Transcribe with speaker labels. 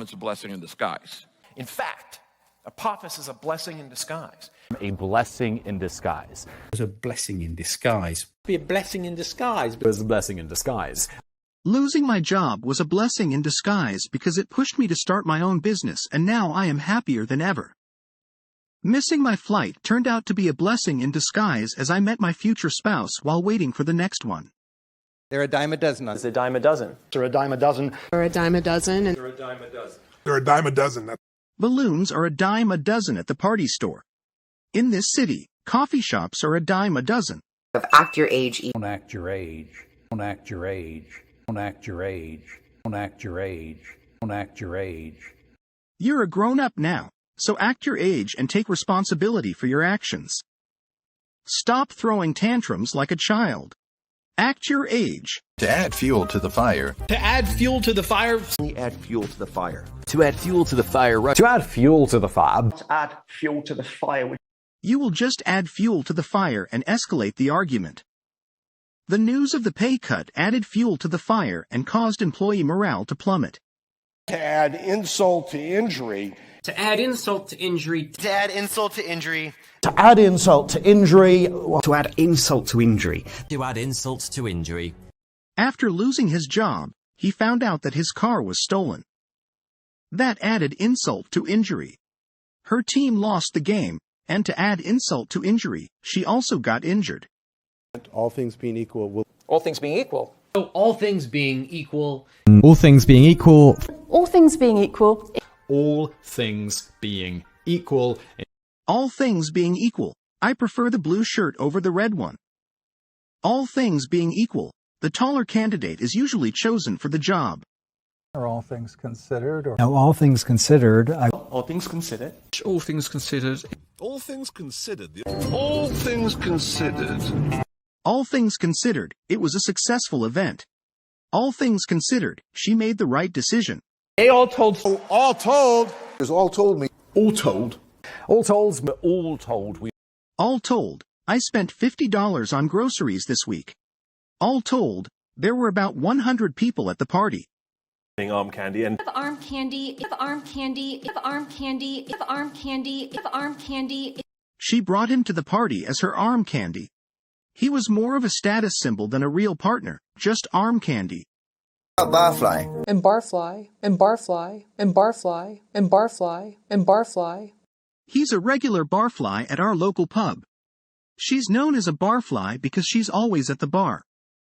Speaker 1: It's a blessing in disguise.
Speaker 2: In fact, Apophis is a blessing in disguise.
Speaker 3: A blessing in disguise.
Speaker 4: It was a blessing in disguise.
Speaker 5: Be a blessing in disguise.
Speaker 3: It was a blessing in disguise.
Speaker 6: Losing my job was a blessing in disguise because it pushed me to start my own business, and now I am happier than ever. Missing my flight turned out to be a blessing in disguise as I met my future spouse while waiting for the next one.
Speaker 5: They're a dime a dozen.
Speaker 7: It's a dime a dozen.
Speaker 8: They're a dime a dozen.
Speaker 9: They're a dime a dozen.
Speaker 7: They're a dime a dozen.
Speaker 8: They're a dime a dozen.
Speaker 6: Balloons are a dime a dozen at the party store. In this city, coffee shops are a dime a dozen.
Speaker 10: Act your age.
Speaker 3: Don't act your age. Don't act your age. Don't act your age. Don't act your age. Don't act your age.
Speaker 6: You're a grown-up now, so act your age and take responsibility for your actions. Stop throwing tantrums like a child. Act your age.
Speaker 11: To add fuel to the fire.
Speaker 5: To add fuel to the fire.
Speaker 2: Add fuel to the fire.
Speaker 3: To add fuel to the fire. To add fuel to the fire.
Speaker 8: To add fuel to the fire.
Speaker 6: You will just add fuel to the fire and escalate the argument. The news of the pay cut added fuel to the fire and caused employee morale to plummet.
Speaker 8: To add insult to injury.
Speaker 7: To add insult to injury.
Speaker 10: To add insult to injury.
Speaker 5: To add insult to injury.
Speaker 4: To add insult to injury.
Speaker 12: To add insult to injury.
Speaker 6: After losing his job, he found out that his car was stolen. That added insult to injury. Her team lost the game, and to add insult to injury, she also got injured.
Speaker 13: All things being equal.
Speaker 5: All things being equal.
Speaker 7: So all things being equal.
Speaker 14: All things being equal.
Speaker 9: All things being equal.
Speaker 14: All things being equal.
Speaker 6: All things being equal, I prefer the blue shirt over the red one. All things being equal, the taller candidate is usually chosen for the job.
Speaker 15: Are all things considered?
Speaker 14: Now, all things considered.
Speaker 2: All things considered.
Speaker 1: All things considered.
Speaker 8: All things considered. All things considered.
Speaker 6: All things considered, it was a successful event. All things considered, she made the right decision.
Speaker 5: They all told.
Speaker 8: All told. Is all told me.
Speaker 2: All told.
Speaker 3: All told. All told.
Speaker 6: All told, I spent $50 on groceries this week. All told, there were about 100 people at the party.
Speaker 7: Arm candy and
Speaker 9: Arm candy. Arm candy. Arm candy. Arm candy. Arm candy.
Speaker 6: She brought him to the party as her arm candy. He was more of a status symbol than a real partner, just arm candy.
Speaker 10: Barfly.
Speaker 9: And barfly. And barfly. And barfly. And barfly. And barfly.
Speaker 6: He's a regular barfly at our local pub. She's known as a barfly because she's always at the bar.